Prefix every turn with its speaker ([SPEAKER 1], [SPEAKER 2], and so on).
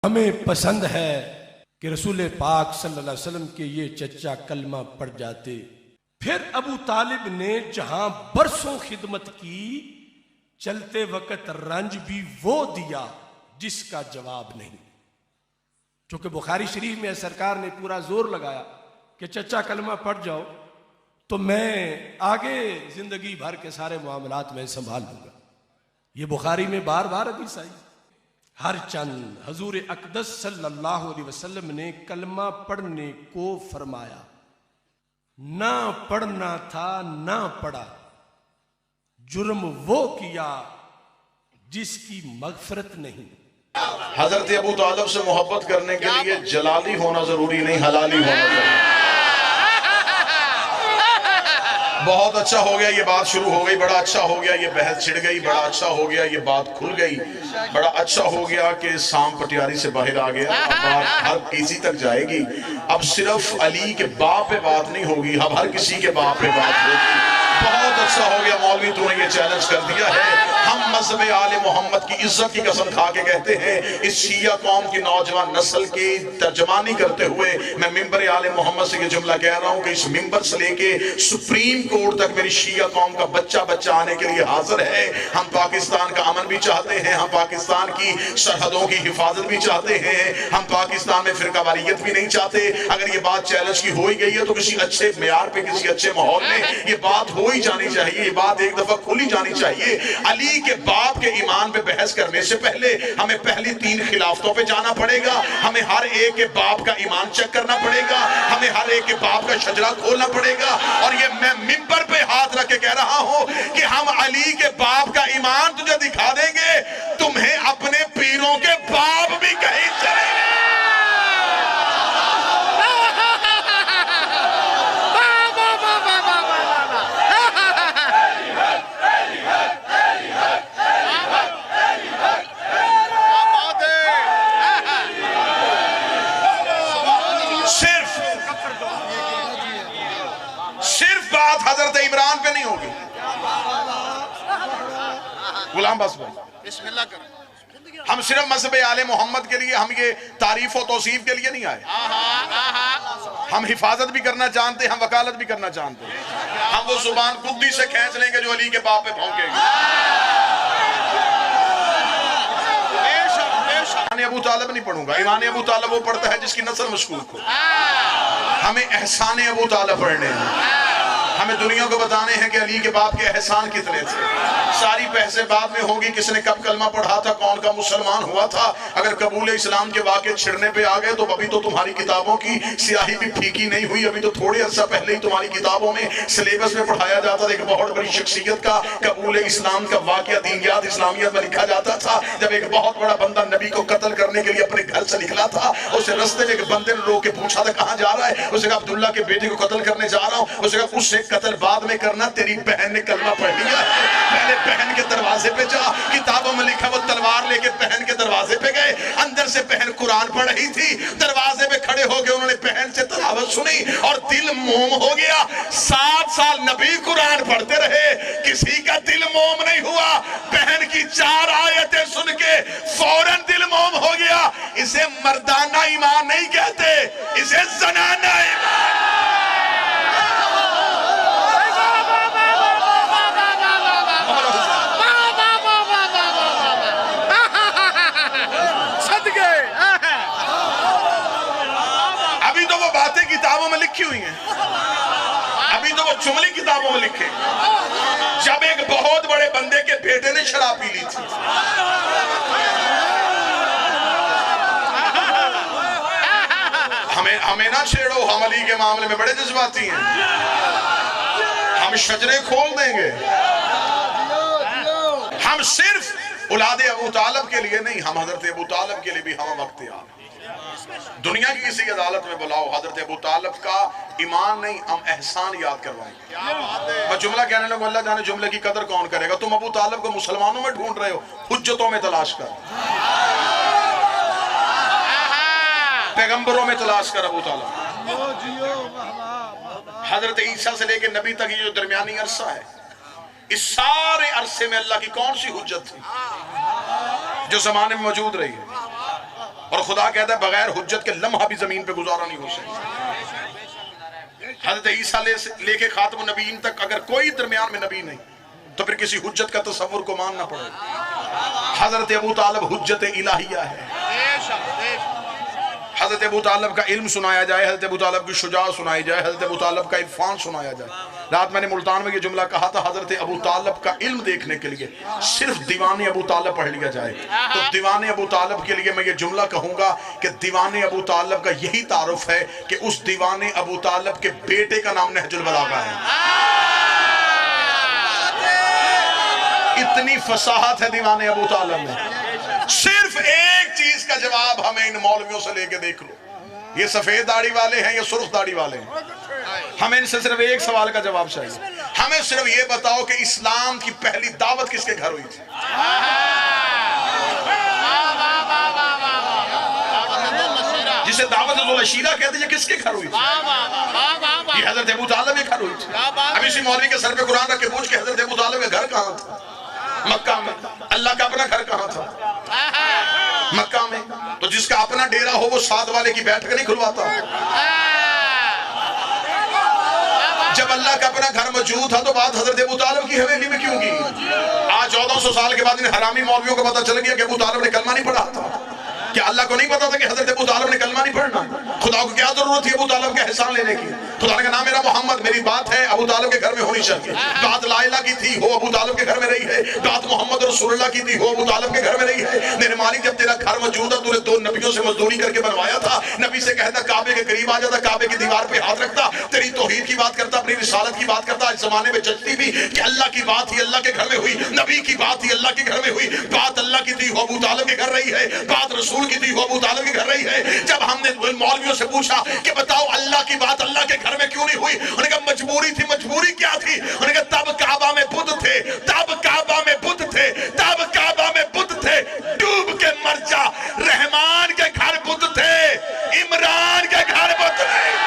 [SPEAKER 1] ہمیں پسند ہے کہ رسول پاک صلی اللہ علیہ وسلم کے یہ چچا کلمہ پڑھ جاتے. پھر ابو طالب نے جہاں برسوں خدمت کی، چلتے وقت رنج بھی وہ دیا جس کا جواب نہیں. چونکہ بخاری شریف میں سرکار نے پورا زور لگایا کہ چچا کلمہ پڑھ جاؤ تو میں آگے زندگی بھر کے سارے معاملات میں سنبھال لوں گا. یہ بخاری میں بار بار حدیث آئی. ہر چند حضور اقدس صلی اللہ علیہ وسلم نے کلمہ پڑھنے کو فرمایا، نہ پڑھنا تھا نہ پڑھا، جرم وہ کیا جس کی مغفرت نہیں.
[SPEAKER 2] حضرت ابو طالب سے محبت کرنے کے لیے جلالی ہونا ضروری نہیں، حلالی ہونا ضروری. بہت اچھا ہو گیا یہ بات شروع ہو گئی، بڑا اچھا ہو گیا یہ بحث چھڑ گئی، بڑا اچھا ہو گیا یہ بات کھل گئی، بڑا اچھا ہو گیا کہ سام پٹیاری سے باہر آ گیا. اب بات ہر کسی تک جائے گی. اب صرف علی کے باپ پہ بات نہیں ہوگی، اب ہر کسی کے باپ پہ بات ہوگی. بہت اچھا ہو گیا مولوی تو نے یہ چیلنج کر دیا ہے. ہم مذہب آل محمد کی عزت کی قسم کھا کے کہتے ہیں، اس شیعہ قوم کی نوجوان نسل کی ترجمانی کرتے ہوئے میں ممبر آل محمد سے یہ جملہ کہہ رہا ہوں کہ اس ممبر سے لے کے سپریم کورٹ تک میری شیعہ قوم کا بچہ آنے کے لیے حاضر ہے. ہم پاکستان کا امن بھی چاہتے ہیں، ہم پاکستان کی سرحدوں کی حفاظت بھی چاہتے ہیں، ہم پاکستان میں فرقہ واریت بھی نہیں چاہتے. اگر یہ بات چیلنج کی ہوئی گئی ہے تو کسی اچھے معیار پہ، کسی اچھے ماحول میں یہ بات ہو ہی جانی چاہیے، یہ بات ایک دفعہ کھلی جانی چاہیے. علی کے باپ کے ایمان پہ بحث کرنے سے پہلے ہمیں پہلی 3 خلافتوں پہ جانا پڑے گا. ہمیں ہر ایک کے باپ کا ایمان چیک کرنا پڑے گا، ہمیں ہر ایک کے باپ کا شجرہ کھولنا پڑے گا. اور یہ میں ممبر پہ ہاتھ رکھ کے کہہ رہا ہوں کہ ہم علی کے باپ کا ایمان تجھے دکھا دیں گے، تمہیں اپنے پیروں کے باپ بھی کہیں چلیں گے. حضرت عمران پہ نہیں ہوگی. غلام بس بھائی بسم اللہ کریں. ہم صرف مذہب آل محمد کے لیے، ہم یہ تعریف و توصیف کے لیے نہیں آئے. ہم حفاظت بھی کرنا جانتے، ہم وکالت بھی کرنا جانتے. ہم وہ زبان خودی سے کھینچ لیں گے جو علی کے باپ پہ بھونکے گی. ایمان ابو طالب نہیں پڑھوں گا. ایمان ابو طالب وہ پڑھتا ہے جس کی نسل مشکوک ہو. ہمیں احسان ابو طالب پڑھنے ہیں. ہمیں دنیا کو بتانے ہیں کہ علی کے باپ کے احسان کتنے تھے. ساری بحثیں بعد میں ہوگی، کس نے کب کلمہ پڑھا تھا، کون کا مسلمان ہوا تھا. اگر قبول اسلام کے واقعے چھڑنے پہ آ گئے تو ابھی تو تمہاری کتابوں کی سیاہی بھی پھیکی نہیں ہوئی. ابھی تو تھوڑے عرصہ پہلے ہی تمہاری کتابوں میں سلیبس میں پڑھایا جاتا تھا ایک بہت بڑی شخصیت کا قبول اسلام کا واقعہ دینیات اسلامیت میں لکھا جاتا تھا. جب ایک بہت بڑا بندہ نبی کو قتل کرنے کے لیے اپنے گھر سے نکلا تھا، اسے رستے میں ایک بندے نے روک کے پوچھا تھا کہاں جا رہا ہے. اسے کہا عبداللہ کے بیٹے کو قتل کرنے جا رہا ہوں. اسے کہا اس سے قتل بعد میں کرنا، تیری بہن نے کلمہ پڑھ لیا ہے، پہلے بہن کے دروازے پہ جا. کتابوں میں لکھا وہ تلوار لے کے بہن کے دروازے پہ گئے. اندر سے بہن قرآن پڑھ رہی تھی. دروازے پہ کھڑے ہو کے انہوں نے بہن سے تلاوت سنی اور دل موم ہو گیا. 7 سال نبی قرآن پڑھتے رہے، کسی کا دل موم نہیں ہوا. بہن کی 4 آیتیں سن کے فوراً دل موم ہو گیا. اسے مردانہ ایمان نہیں کہتے، اسے زنانہ ایمان. کتابوں میں لکھی ہوئی ہیں، ابھی تو وہ جملے کتابوں میں لکھے. جب ایک بہت بڑے بندے کے بیٹے نے شراب پی لی تھی، ہمیں نہ چھیڑو، ہم علی کے معاملے میں بڑے جذباتی ہیں. ہم شجرے کھول دیں گے. ہم صرف اولاد ابو طالب کے لیے نہیں، ہم حضرت ابو طالب کے لیے بھی ہم وقت آ. دنیا کی کسی عدالت میں بلاؤ، حضرت ابو طالب کا ایمان نہیں، ہم احسان یاد کروائیں گے. میں جملہ کہنے لگوں، اللہ جانے جملے کی قدر کون کرے گا. تم ابو طالب کو مسلمانوں میں ڈھونڈ رہے ہو، حجتوں میں تلاش کر، پیغمبروں میں تلاش کر. ابو طالب حضرت عیسیٰ سے لے کے نبی تک یہ جو درمیانی عرصہ ہے، اس سارے عرصے میں اللہ کی کون سی حجت تھی جو زمانے میں موجود رہی ہے؟ اور خدا کہتا ہے بغیر حجت کے لمحہ بھی زمین پہ گزارا نہیں ہو سکتا. حضرت عیسیٰ لے کے خاتم النبیین تک اگر کوئی درمیان میں نبی نہیں تو پھر کسی حجت کا تصور کو ماننا پڑے. حضرت ابو طالب حجت الہیہ ہے. حضرت ابو طالب کا علم سنایا جائے, حضرت ابو طالب کی شجاعت سنائی جائے, حضرت ابو طالب کا عرفان سنایا جائے. رات میں نے ملتان میں یہ جملہ کہا تھا, حضرت ابو طالب کا علم دیکھنے کے لیے صرف دیوان ابو طالب پڑھ لیا جائے. تو دیوان ابو طالب کے لیے میں یہ جملہ کہوں گا کہ دیوان ابو طالب کا یہی تعارف ہے کہ اس دیوان ابو طالب کے بیٹے کا نام نہج البلاغہ ہے. اتنی فصاحت ہے دیوان ابو طالب میں. صرف ایک چیز کا جواب ہمیں ان مولویوں سے لے کے دیکھ لو, یہ سفید داڑھی والے ہیں یا سرخ داڑھی والے ہیں, ہمیں ان سے صرف ایک سوال کا جواب چاہیے. ہمیں صرف یہ بتاؤ کہ اسلام کی پہلی دعوت کس کے گھر ہوئی تھی؟ جسے دعوت ذوالعشیرہ کہتے ہیں, یہ کس کے گھر ہوئی تھی؟ یہ حضرت ابو طالب کے گھر ہوئی تھی. اب اسی مولوی کے سر پہ قرآن رکھ کے پوچھ کے حضرت ابو طالب کا گھر کہاں تھا؟ مکہ میں. اللہ کا اپنا گھر کہاں تھا؟ مکہ میں. تو جس کا اپنا ڈیرا ہو وہ ساتھ والے کی بیٹھ کر نہیں کھلواتا. جب اللہ کا اپنا گھر موجود تھا تو بات حضرت ابو طالب کی حویلی میں کیوں کی؟ آج 1400 سال کے بعد ان حرامی مولویوں کو پتہ چل گیا کہ ابو طالب نے کلمہ نہیں پڑھا تھا. کیا اللہ کو نہیں پتا تھا کہ حضرت ابو طالب نے کلمہ نہیں پڑھنا؟ خدا کو کیا ضرورت تھی ابو طالب کے احسان لینے کی؟ خدا نے کہا نام میرا محمد, میری بات ہے ابو طالب کے گھر میں ہونی چاہیے. بات لا الہ کی تھی, ہو ابو طالب کے گھر میں رہی ہے. بات محمد رسول اللہ کی تھی, ہو ابو طالب کے گھر میں رہی ہے. میرے مالک جب تیرا گھر موجود ہے, تو نے 2 نبیوں سے مزدوری کر کے بنوایا تھا. نبی سے کہتا کعبے کے قریب آ جاتا, کعبے کی دیوار پہ ہاتھ رکھتا, تیری توحید کی بات کرتا, اپنی رسالت کی بات کرتا. اس زمانے میں جچتی بھی کہ اللہ کی بات ہی اللہ کے گھر میں ہوئی, نبی کی بات ہی اللہ کے گھر میں ہوئی. بات اللہ کی تھی, ہو ابو طالب کے گھر رہی ہے. بات رسول کی تھی, ہو ابو طالب کے گھر رہی ہے. جب ہم نے مولویوں سے پوچھا کہ بتاؤ اللہ کی بات اللہ کے گھر میں کیوں نہیں ہوئی, انہوں نے کہا مجبوری تھی. مجبوری کیا تھی؟ انہوں نے کہا تب کعبہ میں بت تھے, تب کعبہ میں بت تھے, تب کعبہ میں بت تھے. ڈوب کے مر جا, رحمان کے گھر بت تھے, عمران کے گھر بت نہیں.